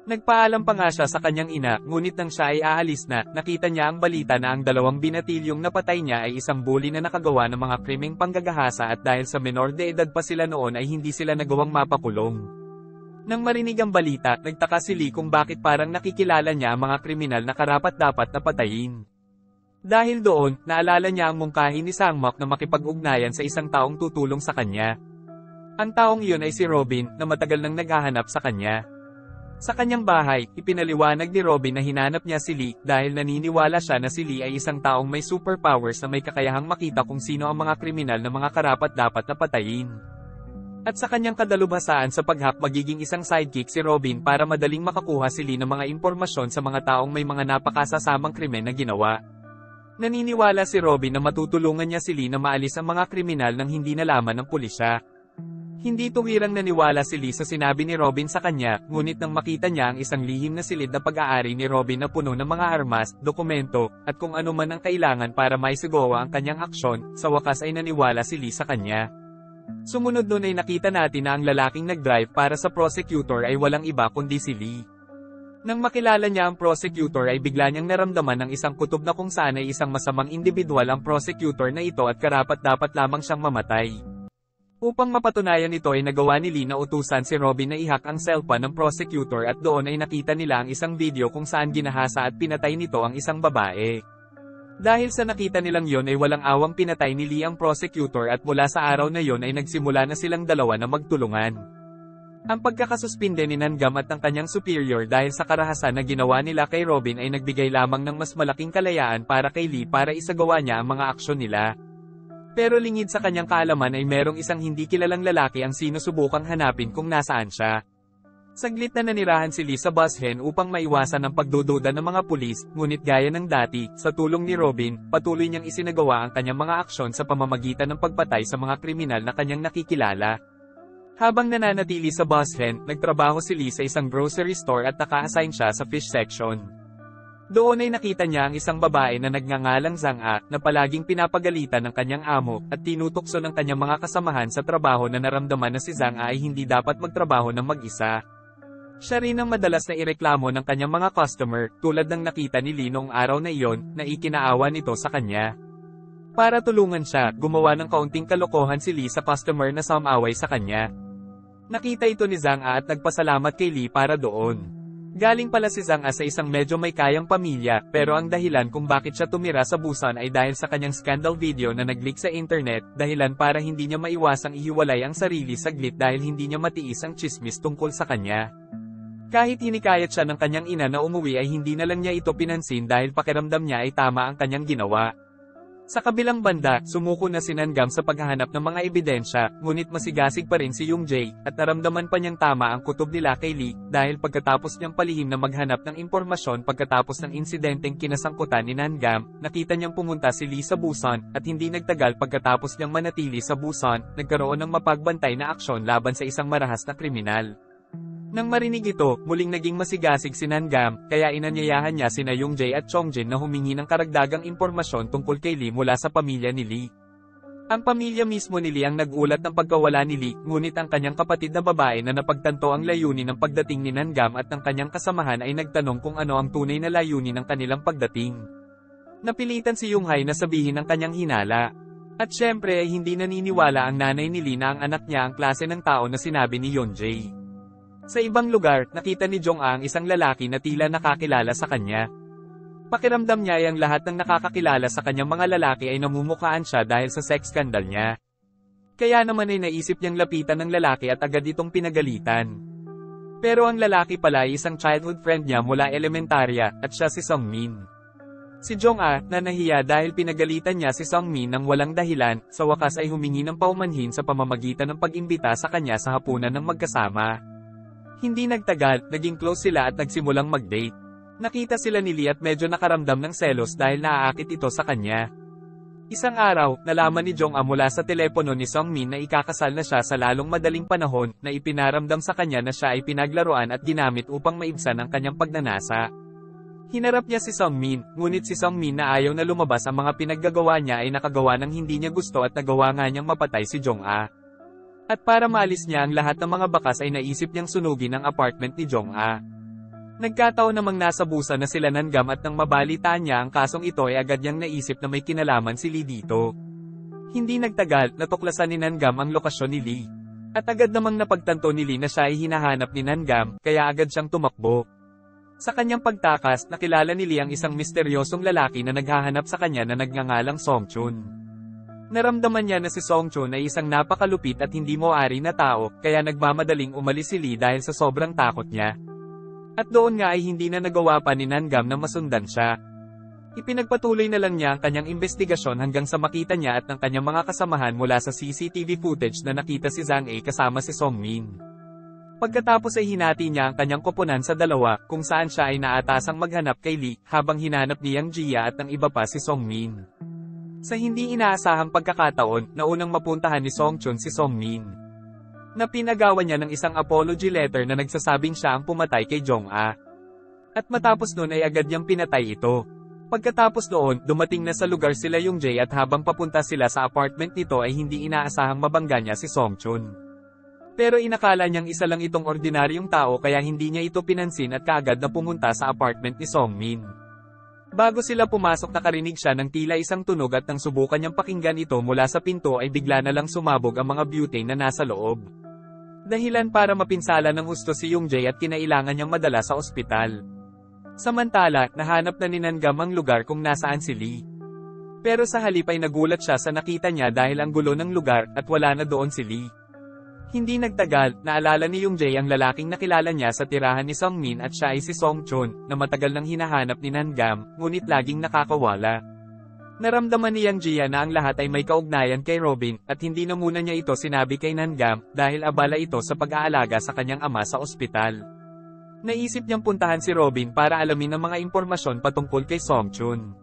Nagpaalam pa nga siya sa kanyang ina, ngunit nang siya ay aalis na, nakita niya ang balita na ang 2 binatilyong napatay niya ay isang bully na nakagawa ng mga krimeng panggagahasa at dahil sa menor de edad pa sila noon ay hindi sila nagawang mapakulong. Nang marinig ang balita, nagtaka si Lee kung bakit parang nakikilala niya ang mga kriminal na karapat-dapat na patayin. Dahil doon, naalala niya ang mungkahi ni Sangmak na makipag-ugnayan sa isang taong tutulong sa kanya. Ang taong iyon ay si Robin, na matagal nang naghahanap sa kanya. Sa kanyang bahay, ipinaliwanag ni Robin na hinanap niya si Lee dahil naniniwala siya na si Lee ay isang taong may superpowers na may kakayahang makita kung sino ang mga kriminal na mga karapat-dapat na patayin. At sa kanyang kadalubhasaan sa paghak magiging isang sidekick si Robin para madaling makakuha si Lee ng mga impormasyon sa mga taong may mga napakasasamang krimen na ginawa. Naniniwala si Robin na matutulungan niya si Lee na maalis ang mga kriminal nang hindi nalaman ng pulisya. Hindi tuwirang naniwala si Lee sa sinabi ni Robin sa kanya, ngunit nang makita niya ang isang lihim na silid na pag-aari ni Robin na puno ng mga armas, dokumento, at kung ano man ang kailangan para maisagawa ang kanyang aksyon, sa wakas ay naniwala si Lee sa kanya. Sumunod nun ay nakita natin na ang lalaking nag-drive para sa prosecutor ay walang iba kundi si Lee. Nang makilala niya ang prosecutor ay bigla niyang naramdaman ng isang kutob na kung saan ay isang masamang individual ang prosecutor na ito at karapat-dapat lamang siyang mamatay. Upang mapatunayan ito ay nagawa ni Lee na utusan si Robin na i-hack ang cellphone ng prosecutor at doon ay nakita nila ang isang video kung saan ginahasa at pinatay nito ang isang babae. Dahil sa nakita nilang yon ay walang awang pinatay ni Lee ang prosecutor at mula sa araw na yon ay nagsimula na silang dalawa na magtulungan. Ang pagkakasuspinde ni Nangam at ng kanyang superior dahil sa karahasan na ginawa nila kay Robin ay nagbigay lamang ng mas malaking kalayaan para kay Lee para isagawa niya ang mga aksyon nila. Pero lingid sa kanyang kaalaman ay merong isang hindi kilalang lalaki ang sinusubukang hanapin kung nasaan siya. Saglit na nanirahan si Lee sa bushen upang maiwasan ang pagdududa ng mga pulis, ngunit gaya ng dati, sa tulong ni Robin, patuloy niyang isinagawa ang kanyang mga aksyon sa pamamagitan ng pagpatay sa mga kriminal na kanyang nakikilala. Habang nananatili sa bushen, nagtrabaho si Lee sa isang grocery store at naka-assign siya sa fish section. Doon ay nakita niya ang isang babae na nagngangalang Zhang-a, na palaging pinapagalitan ng kanyang amo, at tinutokso ng kanyang mga kasamahan sa trabaho na naramdaman na si Zhang-a ay hindi dapat magtrabaho ng mag-isa. Siya rin ang madalas na ireklamo ng kanyang mga customer, tulad ng nakita ni Lee noong araw na iyon, na ikinaawa nito sa kanya. Para tulungan siya, gumawa ng kaunting kalokohan si Lee sa customer na sumaway sa kanya. Nakita ito ni Zhang-a at nagpasalamat kay Lee para doon. Galing pala si Zhang-a sa isang medyo may kayang pamilya, pero ang dahilan kung bakit siya tumira sa Busan ay dahil sa kanyang scandal video na nag-leak sa internet, dahilan para hindi niya maiwasang ihiwalay ang sarili saglit dahil hindi niya matiis ang tsismis tungkol sa kanya. Kahit hinikayat siya ng kanyang ina na umuwi ay hindi na lang niya ito pinansin dahil pakiramdam niya ay tama ang kanyang ginawa. Sa kabilang banda, sumuko na si Nangam sa paghahanap ng mga ebidensya, ngunit masigasig pa rin si Yoonjae, at naramdaman pa niyang tama ang kutob nila kay Lee, dahil pagkatapos niyang palihim na maghanap ng impormasyon pagkatapos ng insidenteng kinasangkutan ni Nangam, nakita niyang pumunta si Lee sa Busan, at hindi nagtagal pagkatapos niyang manatili sa Busan, nagkaroon ng mapagbantay na aksyon laban sa isang marahas na kriminal. Nang marinig ito, muling naging masigasig si Nangam, kaya inanyayahan niya sina Yoonjae at Chongjin na humingi ng karagdagang impormasyon tungkol kay Lee mula sa pamilya ni Lee. Ang pamilya mismo ni Lee ang nag-ulat ng pagkawala ni Lee, ngunit ang kanyang kapatid na babae na napagtanto ang layunin ng pagdating ni Nangam at ng kanyang kasamahan ay nagtanong kung ano ang tunay na layunin ng kanilang pagdating. Napilitan si Yoonghai na sabihin ang kanyang hinala. At syempre ay hindi naniniwala ang nanay ni Lee na ang anak niya ang klase ng tao na sinabi ni Yoonjae. Sa ibang lugar, nakita ni Jong-a ang isang lalaki na tila nakakilala sa kanya. Pakiramdam niya ay ang lahat ng nakakakilala sa kanyang mga lalaki ay namumukhaan siya dahil sa sex scandal niya. Kaya naman ay naisip niyang lapitan ng lalaki at agad itong pinagalitan. Pero ang lalaki pala ay isang childhood friend niya mula elementarya, at siya si Sungmin. Si Jong-a, na nahiya dahil pinagalitan niya si Sungmin ng walang dahilan, sa wakas ay humingi ng paumanhin sa pamamagitan ng pag-imbita sa kanya sa hapunan ng magkasama. Hindi nagtagal, naging close sila at nagsimulang mag-date. Nakita sila ni Lee at medyo nakaramdam ng selos dahil naaakit ito sa kanya. Isang araw, nalaman ni Jong-a mula sa telepono ni Sungmin na ikakasal na siya sa lalong madaling panahon, na ipinaramdam sa kanya na siya ay pinaglaruan at ginamit upang maibsan ang kanyang pagnanasa. Hinarap niya si Sungmin, ngunit si Sungmin na ayaw na lumabas ang mga pinaggagawa niya ay nakagawa ng hindi niya gusto at nagawa nga niyang mapatay si Jong-a. At para maalis niya ang lahat ng mga bakas ay naisip niyang sunugin ang apartment ni Jong-a. Nagkataon namang nasa Busan na sila Nangam at nang mabalitaan niya ang kasong ito ay agad niyang naisip na may kinalaman si Lee dito. Hindi nagtagal, natuklasan ni Nangam ang lokasyon ni Lee. At agad namang napagtanto ni Lee na siya ay hinahanap ni Nangam, kaya agad siyang tumakbo. Sa kanyang pagtakas, nakilala ni Lee ang isang misteryosong lalaki na naghahanap sa kanya na nagngangalang Songchun. Naramdaman niya na si Songchun ay isang napakalupit at hindi moari na tao, kaya nagmamadaling umalis si Lee dahil sa sobrang takot niya. At doon nga ay hindi na nagawa pa ni Nangam na masundan siya. Ipinagpatuloy na lang niya ang kanyang investigasyon hanggang sa makita niya at ng kanyang mga kasamahan mula sa CCTV footage na nakita si Zhang A kasama si Songmin. Pagkatapos ay hinati niya ang kanyang koponan sa dalawa, kung saan siya ay naatasang maghanap kay Lee, habang hinanap ni Yang Jia at ang iba pa si Songmin. Sa hindi inaasahang pagkakataon, naunang mapuntahan ni Songchun si Songmin. Na pinagawa niya ng isang apology letter na nagsasabing siya ang pumatay kay Jong-a. At matapos noon ay agad niyang pinatay ito. Pagkatapos noon, dumating na sa lugar sila Yoonjae at habang papunta sila sa apartment nito ay hindi inaasahang mabangga niya si Songchun. Pero inakala niyang isa lang itong ordinaryong tao kaya hindi niya ito pinansin at kaagad na pumunta sa apartment ni Songmin. Bago sila pumasok nakarinig siya ng tila isang tunog at nang subukan niyang pakinggan ito mula sa pinto ay bigla na lang sumabog ang mga butane na nasa loob. Dahilan para mapinsala ng husto si Yoonjae at kinailangan niyang madala sa ospital. Samantala, nahanap na ni Nangam ang lugar kung nasaan si Lee. Pero sa halip ay nagulat siya sa nakita niya dahil ang gulo ng lugar at wala na doon si Lee. Hindi nagtagal, naalala ni Yoonjae ang lalaking nakilala niya sa tirahan ni Sungmin at siya ay si Songchun, na matagal nang hinahanap ni Nangam, ngunit laging nakakawala. Naramdaman ni Yang Jia na ang lahat ay may kaugnayan kay Robin, at hindi na muna niya ito sinabi kay Nangam, dahil abala ito sa pag-aalaga sa kanyang ama sa ospital. Naisip niyang puntahan si Robin para alamin ang mga impormasyon patungkol kay Songchun.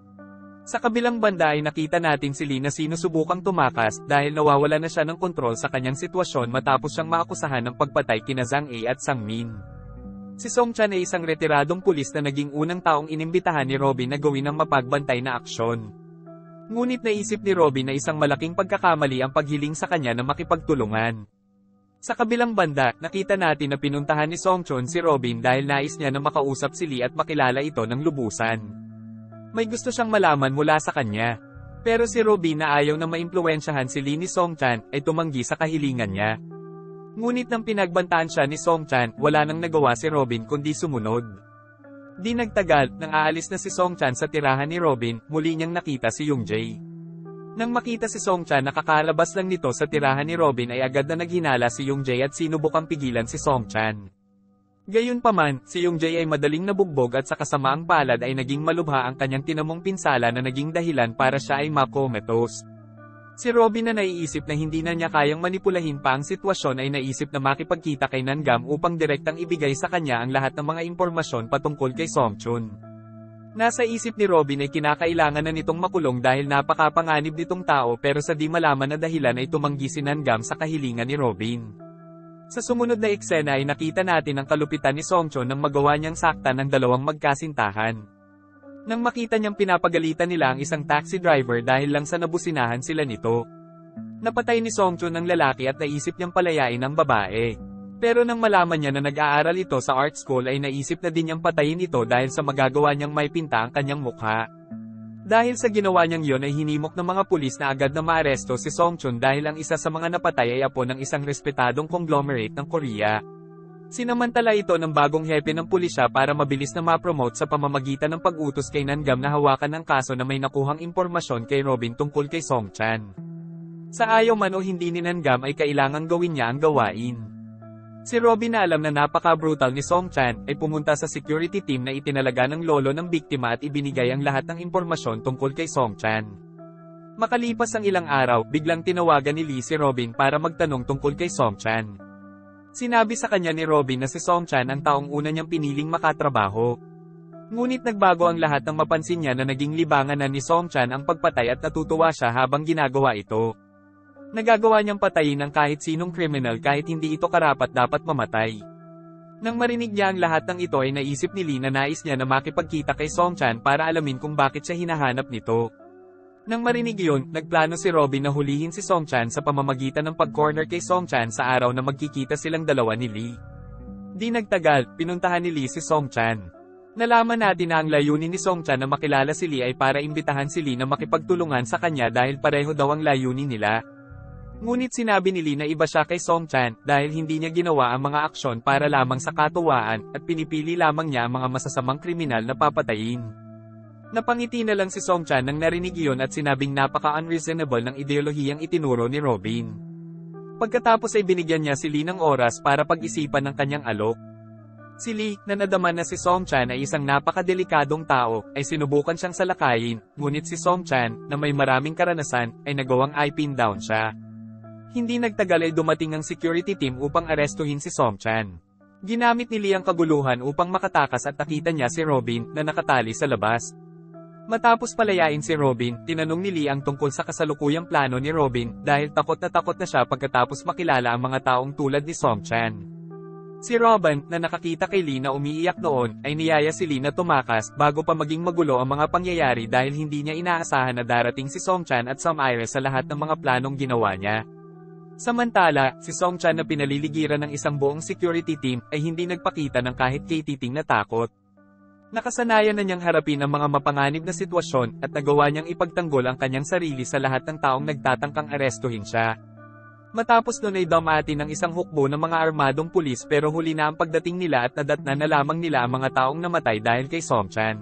Sa kabilang banda ay nakita natin si Lee na sinusubukang tumakas dahil nawawala na siya ng kontrol sa kanyang sitwasyon matapos siyang maakusahan ng pagpatay kina Zhang A at Sungmin. Si Songchan ay isang retiradong pulis na naging unang taong inimbitahan ni Robin na gawin ang mapagbantay na aksyon. Ngunit naisip ni Robin na isang malaking pagkakamali ang paghiling sa kanya na makipagtulungan. Sa kabilang banda, nakita natin na pinuntahan ni Songchun si Robin dahil nais niya na makausap si Lee at makilala ito ng lubusan. May gusto siyang malaman mula sa kanya. Pero si Robin na ayaw na maimpluwensyahan si Lee ni Songchan ay tumanggi sa kahilingan niya. Ngunit nang pinagbantaan siya ni Songchan, wala nang nagawa si Robin kundi sumunod. Di nagtagal, nang aalis na si Songchan sa tirahan ni Robin, muli niyang nakita si Yoonjae. Nang makita si Songchan na kakalabas lang nito sa tirahan ni Robin ay agad na naghinala si Yoonjae at sinubukang pigilan si Songchan. Gayunpaman, si Yongjay ay madaling nabugbog at sa kasamaang palad ay naging malubha ang kanyang tinamong pinsala na naging dahilan para siya ay makomatose. Si Robin na naiisip na hindi na niya kayang manipulahin pa ang sitwasyon ay naisip na makipagkita kay Nangam upang direktang ibigay sa kanya ang lahat ng mga impormasyon patungkol kay Songchun. Nasa isip ni Robin ay kinakailangan na nitong makulong dahil napakapanganib nitong tao pero sa di malaman na dahilan ay tumanggi si Nangam sa kahilingan ni Robin. Sa sumunod na eksena ay nakita natin ang kalupitan ni Songchun nang magawa niyang saktan ng dalawang magkasintahan. Nang makita niyang pinapagalitan nila ang isang taxi driver dahil lang sa nabusinahan sila nito. Napatay ni Songchun ang lalaki at naisip niyang palayain ang babae. Pero nang malaman niya na nag-aaral ito sa art school ay naisip na din niyang patayin ito dahil sa magagawa niyang may pinta ang kanyang mukha. Dahil sa ginawa niyang yon ay hinimok ng mga pulis na agad na maaresto si Songchun dahil ang isa sa mga napatay ay apo ng isang respetadong conglomerate ng Korea. Sinamantala ito ng bagong hepe ng pulisya para mabilis na ma-promote sa pamamagitan ng pag-utos kay Nangam na hawakan ng kaso na may nakuhang impormasyon kay Robin tungkol kay Songchan. Sa ayaw man o hindi ni Nangam ay kailangang gawin niya ang gawain. Si Robin na alam na napaka-brutal ni Songchan ay pumunta sa security team na itinalaga ng lolo ng biktima at ibinigay ang lahat ng impormasyon tungkol kay Songchan. Makalipas ang ilang araw, biglang tinawagan ni Lee si Robin para magtanong tungkol kay Songchan. Sinabi sa kanya ni Robin na si Songchan ang taong una niyang piniling makatrabaho. Ngunit nagbago ang lahat nang mapansin niya na naging libangan na ni Songchan ang pagpatay at natutuwa siya habang ginagawa ito. Nagagawa niyang patayin ang kahit sinong kriminal kahit hindi ito karapat-dapat mamatay. Nang marinig niya ang lahat ng ito ay naisip ni Lee na nais niya na makipagkita kay Songchan para alamin kung bakit siya hinahanap nito. Nang marinig iyon, nagplano si Robin na hulihin si Songchan sa pamamagitan ng pag-corner kay Songchan sa araw na magkikita silang dalawa ni Lee. Di nagtagal, pinuntahan ni Lee si Songchan. Nalaman natin na ang layunin ni Songchan na makilala si Lee ay para imbitahan si Lee na makipagtulungan sa kanya dahil pareho daw ang layunin nila. Ngunit sinabi ni Lee na iba siya kay Songchan dahil hindi niya ginawa ang mga aksyon para lamang sa katuwaan at pinipili lamang niya ang mga masasamang kriminal na papatayin. Napangiti na lang si Songchan nang narinig iyon at sinabing napaka-unreasonable ng ideolohiyang itinuro ni Robin. Pagkatapos ay binigyan niya si Lee ng oras para pag-isipan ng kanyang alok. Si Lee, na nadama na si Songchan ay isang napakadelikadong tao, ay sinubukan siyang salakayin, ngunit si Songchan, na may maraming karanasan, ay nagawang i-pin down siya. Hindi nagtagal ay dumating ang security team upang arestuhin si Songchan. Ginamit ni Lee ang kaguluhan upang makatakas at nakita niya si Robin na nakatali sa labas. Matapos palayain si Robin, tinanong ni Lee ang tungkol sa kasalukuyang plano ni Robin dahil takot na siya pagkatapos makilala ang mga taong tulad ni Songchan. Si Robin, na nakakita kay Lee na umiiyak noon, ay niyaya si Lee na tumakas bago pa maging magulo ang mga pangyayari dahil hindi niya inaasahan na darating si Songchan at Samaire sa lahat ng mga planong ginawa niya. Samantala, si Songchan na pinaliligiran ng isang buong security team ay hindi nagpakita ng kahit katiting na takot. Nakasanayan na niyang harapin ang mga mapanganib na sitwasyon at nagawa niyang ipagtanggol ang kanyang sarili sa lahat ng taong nagtatangkang arestuhin siya. Matapos nun ay damatin ng isang hukbo ng mga armadong pulis pero huli na ang pagdating nila at nadatna na lamang nila ang mga taong namatay dahil kay Songchan.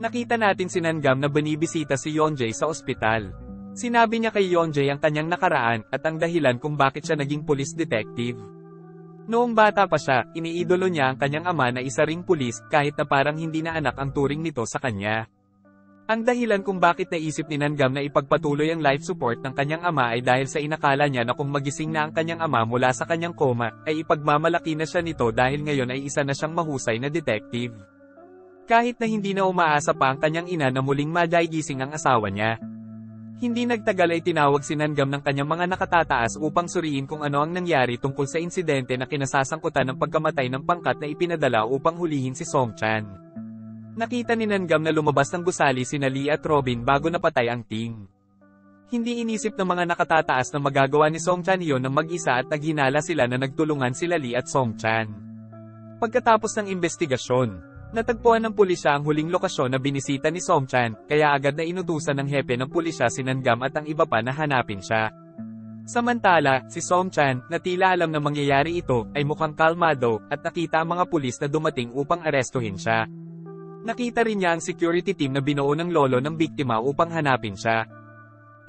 Nakita natin si Nangam na binibisita si Yongjay sa ospital. Sinabi niya kay Yongjay ang kanyang nakaraan at ang dahilan kung bakit siya naging police detective. Noong bata pa siya, iniidolo niya ang kanyang ama na isa ring pulis kahit na parang hindi na anak ang turing nito sa kanya. Ang dahilan kung bakit naisip ni Nangam na ipagpatuloy ang life support ng kanyang ama ay dahil sa inakala niya na kung magising na ang kanyang ama mula sa kanyang coma, ay ipagmamalaki na siya nito dahil ngayon ay isa na siyang mahusay na detective. Kahit na hindi na umaasa pa ang kanyang ina na muling madagising ang asawa niya. Hindi nagtagal ay tinawag si Nangam ng kanyang mga nakatataas upang suriin kung ano ang nangyari tungkol sa insidente na kinasasangkutan ng pagkamatay ng pangkat na ipinadala upang hulihin si Songchan. Nakita ni Nangam na lumabas ng gusali sina Lee at Robin bago napatay ang team. Hindi inisip ng mga nakatataas na magagawa ni Songchan iyon ng mag-isa at naghinala sila na nagtulungan sila Lee at Songchan. Pagkatapos ng investigasyon, natagpuan ng pulisya ang huling lokasyon na binisita ni Songchan, kaya agad na inutusan ng hepe ng pulisya si Nangam at ang iba pa na hanapin siya. Samantala, si Songchan, na tila alam na mangyayari ito, ay mukhang kalmado, at nakita ang mga pulis na dumating upang arestuhin siya. Nakita rin niya ang security team na binuo ng lolo ng biktima upang hanapin siya.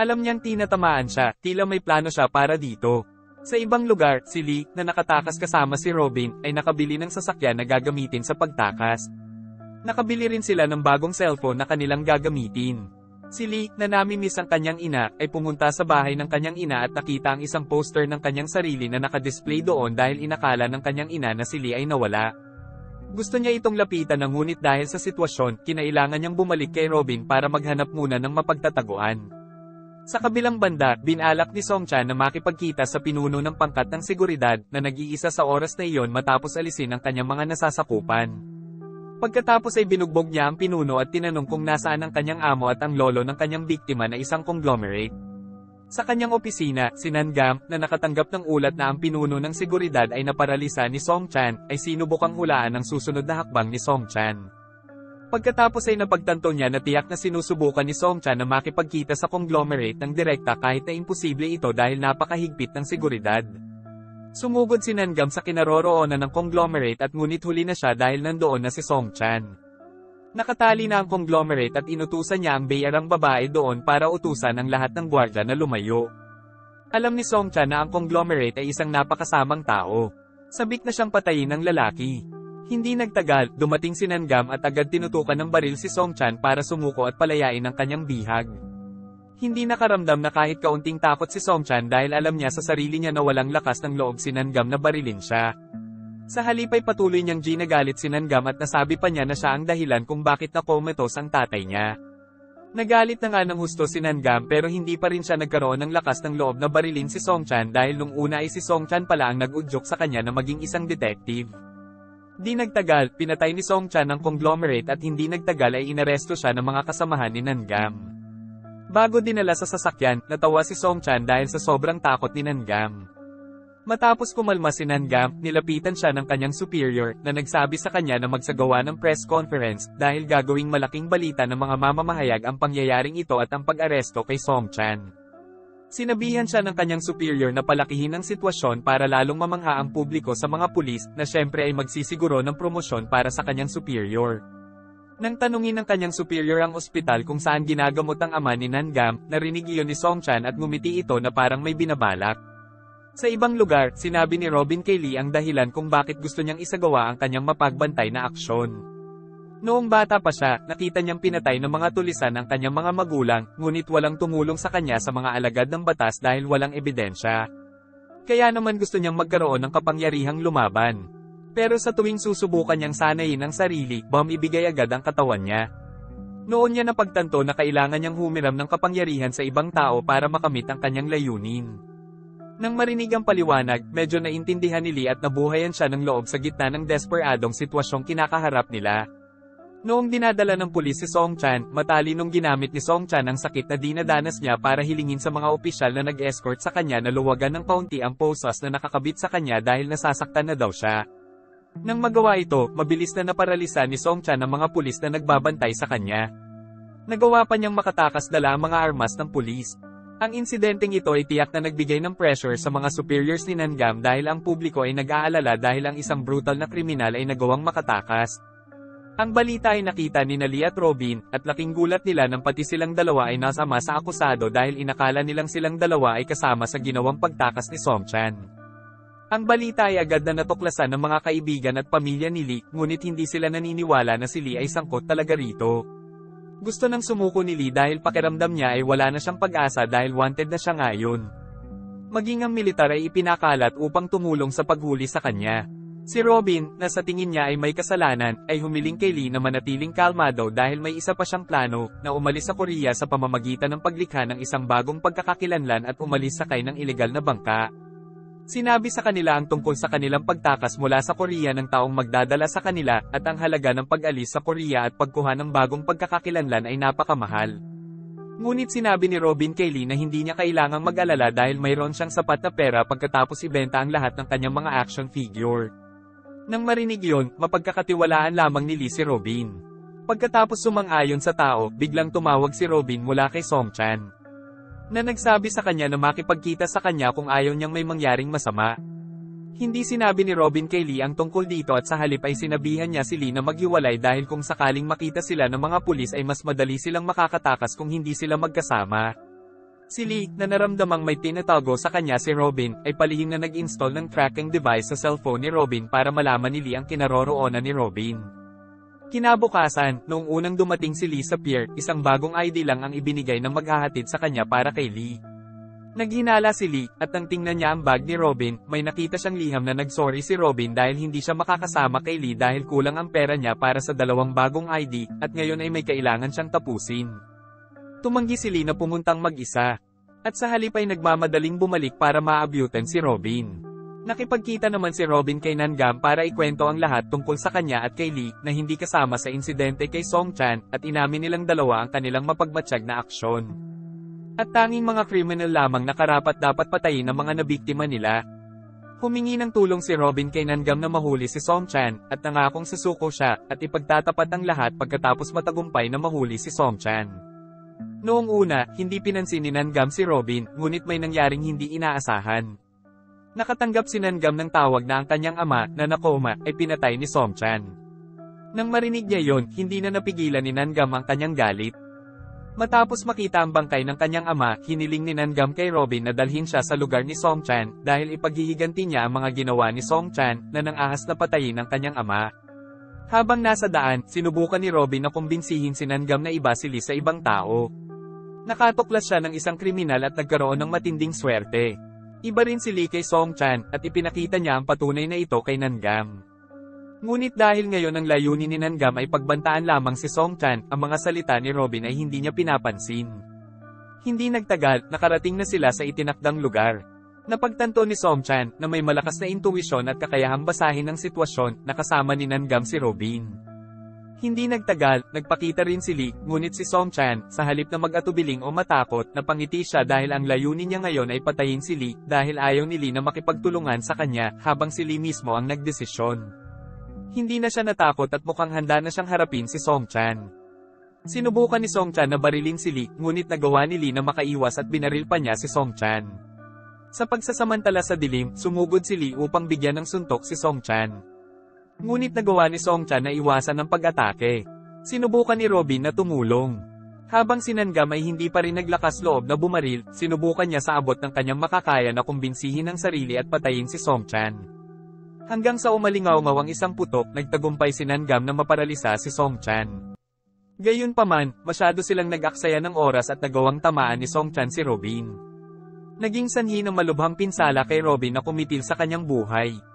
Alam niyang tinatamaan siya, tila may plano siya para dito. Sa ibang lugar, si Lee, na nakatakas kasama si Robin, ay nakabili ng sasakyan na gagamitin sa pagtakas. Nakabili rin sila ng bagong cellphone na kanilang gagamitin. Si Lee, na namimiss ang kanyang ina, ay pumunta sa bahay ng kanyang ina at nakita ang isang poster ng kanyang sarili na nakadisplay doon dahil inakala ng kanyang ina na si Lee ay nawala. Gusto niya itong lapitan ngunit dahil sa sitwasyon, kinailangan niyang bumalik kay Robin para maghanap muna ng mapagtataguan. Sa kabilang banda, binalak ni Song Chan na makipagkita sa pinuno ng pangkat ng seguridad na nag-iisa sa oras na iyon matapos alisin ang kanyang mga nasasakupan. Pagkatapos ay binugbog niya ang pinuno at tinanong kung nasaan ang kanyang amo at ang lolo ng kanyang biktima na isang conglomerate. Sa kanyang opisina, si Nangam, na nakatanggap ng ulat na ang pinuno ng seguridad ay naparalisa ni Song Chan, ay sinubukang hulaan ang susunod na hakbang ni Song Chan. Pagkatapos ay napagtanto niya na tiyak na sinusubukan ni Song Chan na makipagkita sa conglomerate ng direkta kahit na imposible ito dahil napakahigpit ng seguridad. Sumugod si Nangam sa kinaroroonan ng conglomerate at ngunit huli na siya dahil nandoon na si Song Chan. Nakatali na ang conglomerate at inutusan niya ang bayarang babae doon para utusan ang lahat ng gwardya na lumayo. Alam ni Song Chan na ang conglomerate ay isang napakasamang tao. Sabik na siyang patayin ng lalaki. Hindi nagtagal, dumating si Nangam at agad tinutukan ng baril si Song Chan para sumuko at palayain ang kanyang bihag. Hindi nakaramdam na kahit kaunting takot si Song Chan dahil alam niya sa sarili niya na walang lakas ng loob si Nangam na barilin siya. Sa halip ay patuloy niyang ginagalit si Nangam at nasabi pa niya na siya ang dahilan kung bakit nakomatos ang tatay niya. Nagalit na nga ng husto si Nangam pero hindi pa rin siya nagkaroon ng lakas ng loob na barilin si Song Chan dahil nung una ay si Song Chan pala ang nag-udyok sa kanya na maging isang detective. Di nagtagal, pinatay ni Song Chan ang conglomerate at hindi nagtagal ay inaresto siya ng mga kasamahan ni Nangam. Bago dinala sa sasakyan, natawa si Song Chan dahil sa sobrang takot ni Nangam. Matapos kumalma si Nangam, nilapitan siya ng kanyang superior na nagsabi sa kanya na magsagawa ng press conference dahil gagawing malaking balita ng mga mamamahayag ang pangyayaring ito at ang pag-aresto kay Song Chan. Sinabihan siya ng kanyang superior na palakihin ang sitwasyon para lalong mamangha ang publiko sa mga pulis na syempre ay magsisiguro ng promosyon para sa kanyang superior. Nang tanungin ng kanyang superior ang ospital kung saan ginagamot ang ama ni Nangam, narinig iyon ni Song Chan at ngumiti ito na parang may binabalak. Sa ibang lugar, sinabi ni Robin kay Lee ang dahilan kung bakit gusto niyang isagawa ang kanyang mapagbantay na aksyon. Noong bata pa siya, nakita niyang pinatay ng mga tulisan ang kanyang mga magulang, ngunit walang tumulong sa kanya sa mga alagad ng batas dahil walang ebidensya. Kaya naman gusto niyang magkaroon ng kapangyarihang lumaban. Pero sa tuwing susubukan niyang sanayin ang sarili, ibigay agad ang katawan niya. Noon niya napagtanto na kailangan niyang humiram ng kapangyarihan sa ibang tao para makamit ang kanyang layunin. Nang marinig ang paliwanag, medyo naintindihan ni Lee at nabuhayan siya ng loob sa gitna ng desperadong sitwasyong kinakaharap nila. Noong dinadala ng pulis si Song Chan, matalinong ginamit ni Song Chan ang sakit na dinadanas niya para hilingin sa mga opisyal na nag-escort sa kanya na luwagan ng kaunti ang posas na nakakabit sa kanya dahil nasasaktan na daw siya. Nang magawa ito, mabilis na naparalisa ni Song Chan ang mga pulis na nagbabantay sa kanya. Nagawa pa niyang makatakas dala ang mga armas ng pulis. Ang insidenteng ito ay tiyak na nagbigay ng pressure sa mga superiors ni Nangam dahil ang publiko ay nag-aalala dahil ang isang brutal na kriminal ay nagawang makatakas. Ang balita ay nakita ni Lee at Robin, at laking gulat nila nang pati silang dalawa ay nasama sa akusado dahil inakala nilang silang dalawa ay kasama sa ginawang pagtakas ni Song Chan. Ang balita ay agad na natuklasan ng mga kaibigan at pamilya ni Lee, ngunit hindi sila naniniwala na si Lee ay sangkot talaga rito. Gusto nang sumuko ni Lee dahil pakiramdam niya ay wala na siyang pag-asa dahil wanted na siya ngayon. Maging ang militar ay ipinakalat upang tumulong sa paghuli sa kanya. Si Robin, na sa tingin niya ay may kasalanan, ay humiling kay Lee na manatiling kalmado dahil may isa pa siyang plano, na umalis sa Korea sa pamamagitan ng paglikha ng isang bagong pagkakakilanlan at umalis sakay ng ilegal na bangka. Sinabi sa kanila ang tungkol sa kanilang pagtakas mula sa Korea ng taong magdadala sa kanila, at ang halaga ng pag-alis sa Korea at pagkuha ng bagong pagkakakilanlan ay napakamahal. Ngunit sinabi ni Robin kay Lee na hindi niya kailangang mag-alala dahil mayroon siyang sapat na pera pagkatapos ibenta ang lahat ng kanyang mga action figure. Nang marinig yon, mapagkakatiwalaan lamang ni Lee si Robin. Pagkatapos sumang-ayon sa tao, biglang tumawag si Robin mula kay Song Chan, na nagsabi sa kanya na makipagkita sa kanya kung ayaw niyang may mangyaring masama. Hindi sinabi ni Robin kay Lee ang tungkol dito at sa halip ay sinabihan niya si Lee na maghiwalay dahil kung sakaling makita sila ng mga pulis ay mas madali silang makakatakas kung hindi sila magkasama. Si Lee, na naramdamang may tinatago sa kanya si Robin, ay palihim na nag-install ng tracking device sa cellphone ni Robin para malaman ni Lee ang kinaroroonan ni Robin. Kinabukasan, noong unang dumating si Lee sa pier, isang bagong ID lang ang ibinigay ng maghahatid sa kanya para kay Lee. Naghinala si Lee, at nang tingnan niya ang bag ni Robin, may nakita siyang liham na nagsorry si Robin dahil hindi siya makakasama kay Lee dahil kulang ang pera niya para sa dalawang bagong ID, at ngayon ay may kailangan siyang tapusin. Tumanggi si Lee na pumuntang mag-isa. At sa halip ay nagmamadaling bumalik para maabutan si Robin. Nakipagkita naman si Robin kay Nangam para ikwento ang lahat tungkol sa kanya at kay Lee na hindi kasama sa insidente kay Song Chan, at inamin nilang dalawa ang kanilang mapagmatsyag na aksyon. At tanging mga kriminal lamang na karapat-dapat patayin ang mga nabiktima nila. Humingi ng tulong si Robin kay Nangam na mahuli si Song Chan, at nangakong susuko siya, at ipagtatapat ang lahat pagkatapos matagumpay na mahuli si Song Chan. Noong una, hindi pinansin ni Nangam si Robin, ngunit may nangyaring hindi inaasahan. Nakatanggap si Nangam ng tawag na ang kanyang ama, na nakoma, ay pinatay ni Song Chan. Nang marinig niya yon, hindi na napigilan ni Nangam ang kanyang galit. Matapos makita ang bangkay ng kanyang ama, hiniling ni Nangam kay Robin na dalhin siya sa lugar ni Song Chan, dahil ipaghihiganti niya ang mga ginawa ni Song Chan, na nang-ahas na patayin ang kanyang ama. Habang nasa daan, sinubukan ni Robin na kumbinsihin si Nangam na iba si Lee sa ibang tao. Nakatuklas siya ng isang kriminal at nagkaroon ng matinding swerte. Iba rin si Lee kay Song Chan, at ipinakita niya ang patunay na ito kay Nangam. Ngunit dahil ngayon ang layunin ni Nangam ay pagbantaan lamang si Song Chan, ang mga salita ni Robin ay hindi niya pinapansin. Hindi nagtagal, nakarating na sila sa itinakdang lugar. Napagtanto ni Song Chan, na may malakas na intuwisyon at kakayahang basahin ang sitwasyon, na kasama ni Nangam si Robin. Hindi nagtagal, nagpakita rin si Lee, ngunit si Song Chan, sa halip na mag-atubiling o matakot, napangiti siya dahil ang layunin niya ngayon ay patayin si Lee, dahil ayaw ni Lee na makipagtulungan sa kanya, habang si Lee mismo ang nagdesisyon. Hindi na siya natakot at mukhang handa na siyang harapin si Song Chan. Sinubukan ni Song Chan na barilin si Lee, ngunit nagawa ni Lee na makaiwas at binaril pa niya si Song Chan. Sa pagsasamantala sa dilim, sumugod si Lee upang bigyan ng suntok si Song Chan. Ngunit nagawa ni Song Chan na iwasan ang pag-atake. Sinubukan ni Robin na tumulong. Habang si Nangam ay hindi pa rin naglakas loob na bumaril, sinubukan niya sa abot ng kanyang makakaya na kumbinsihin ang sarili at patayin si Song Chan. Hanggang sa umalingaw-ngaw ang isang putok, nagtagumpay si Nangam na maparalisa si Song Chan. Gayunpaman, masyado silang nag-aksaya ng oras at nagawang tamaan ni Song Chan si Robin. Naging sanhi ng malubhang pinsala kay Robin na kumitil sa kanyang buhay.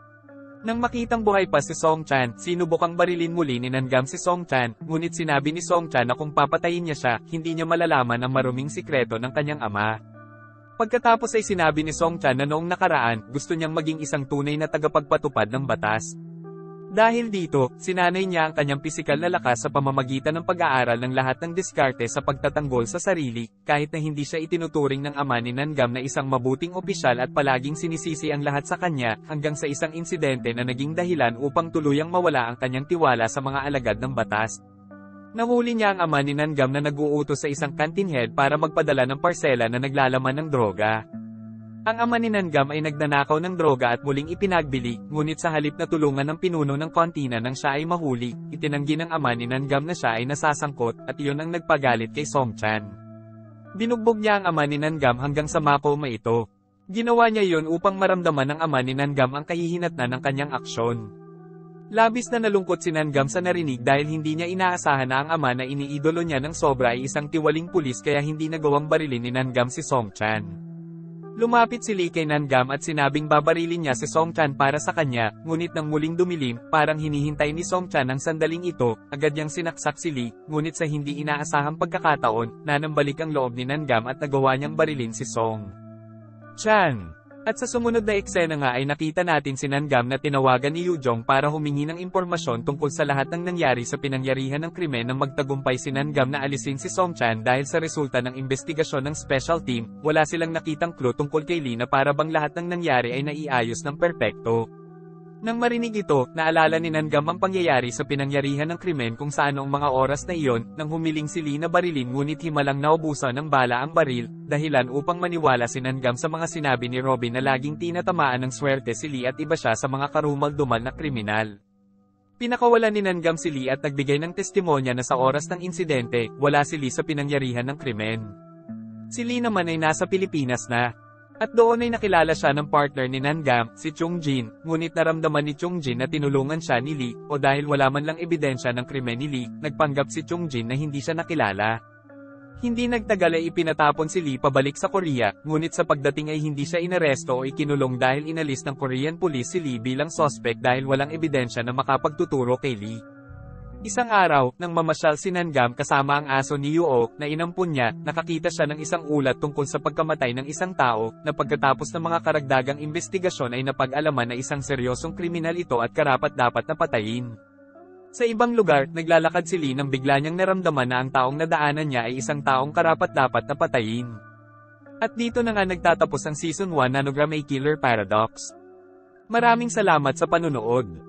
Nang makitang buhay pa si Song Chan, sinubukang barilin muli ni Nangam si Song Chan, ngunit sinabi ni Song Chan na kung papatayin niya siya, hindi niya malalaman ang maruming sikreto ng kanyang ama. Pagkatapos ay sinabi ni Song Chan na noong nakaraan, gusto niyang maging isang tunay na tagapagpatupad ng batas. Dahil dito, sinanay niya ang kanyang pisikal na lakas sa pamamagitan ng pag-aaral ng lahat ng diskarte sa pagtatanggol sa sarili, kahit na hindi siya itinuturing ng ama ni Nangam na isang mabuting opisyal at palaging sinisisi ang lahat sa kanya, hanggang sa isang insidente na naging dahilan upang tuluyang mawala ang kanyang tiwala sa mga alagad ng batas. Nahuli niya ang ama ni Nangam na nag-uutos sa isang canteen head para magpadala ng parsela na naglalaman ng droga. Ang ama ni Nangam ay nagnanakaw ng droga at muling ipinagbili, ngunit sa halip na tulungan ng pinuno ng kantina nang siya ay mahuli, itinanggi ng ama ni Nangam na siya ay nasasangkot, at iyon ang nagpagalit kay Song Chan. Binugbog niya ang ama ni Nangam hanggang sa makoma ito. Ginawa niya iyon upang maramdaman ng ama ni Nangam ang kahihinatnan ng kanyang aksyon. Labis na nalungkot si Nangam sa narinig dahil hindi niya inaasahan na ang ama na iniidolo niya ng sobra ay isang tiwaling pulis, kaya hindi nagawang barilin ni Nangam si Song Chan. Lumapit si Lee kay Nangam at sinabing babarilin niya si Song Chan para sa kanya, ngunit nang muling dumilim, parang hinihintay ni Song Chan ang sandaling ito, agad niyang sinaksak si Lee, ngunit sa hindi inaasahang pagkakataon, nanambalik ang loob ni Nangam at nagawa niyang barilin si Song Chan. At sa sumunod na eksena nga ay nakita natin si Nangam na tinawagan ni Yujong para humingi ng impormasyon tungkol sa lahat ng nangyari sa pinangyarihan ng krimen nang magtagumpay si Nangam na alisin si Song Chan dahil sa resulta ng investigasyon ng special team, wala silang nakitang clue tungkol kay Lee na para bang lahat ng nangyari ay naiayos ng perpekto. Nang marinig ito, naalala ni Nangam ang pangyayari sa pinangyarihan ng krimen kung saan noong mga oras na iyon, nang humiling si Lee na barilin ngunit himalang naubusan ng bala ang baril, dahilan upang maniwala si Nangam sa mga sinabi ni Robin na laging tinatamaan ng swerte si Lee at iba siya sa mga karumal-dumal na kriminal. Pinakawalan ni Nangam si Lee at nagbigay ng testimonya na sa oras ng insidente, wala si Lee sa pinangyarihan ng krimen. Si Lee naman ay nasa Pilipinas na. At doon ay nakilala siya ng partner ni Nangam, si Chung Jin, ngunit naramdaman ni Chung Jin na tinulungan siya ni Lee, o dahil wala man lang ebidensya ng krimen ni Lee, nagpanggap si Chung Jin na hindi siya nakilala. Hindi nagtagal ay ipinatapon si Lee pabalik sa Korea, ngunit sa pagdating ay hindi siya inaresto o ikinulong dahil inalis ng Korean police si Lee bilang suspect dahil walang ebidensya na makapagtuturo kay Lee. Isang araw, nang mamasyal si Nangam kasama ang aso ni Yoo na inampun niya, nakakita siya ng isang ulat tungkol sa pagkamatay ng isang tao, na pagkatapos ng mga karagdagang investigasyon ay napag-alaman na isang seryosong kriminal ito at karapat-dapat na patayin. Sa ibang lugar, naglalakad si Lee nang bigla niyang naramdaman na ang taong nadaanan niya ay isang taong karapat-dapat na patayin. At dito na nga nagtatapos ang Season 1 Nanogram A Killer Paradox. Maraming salamat sa panunood.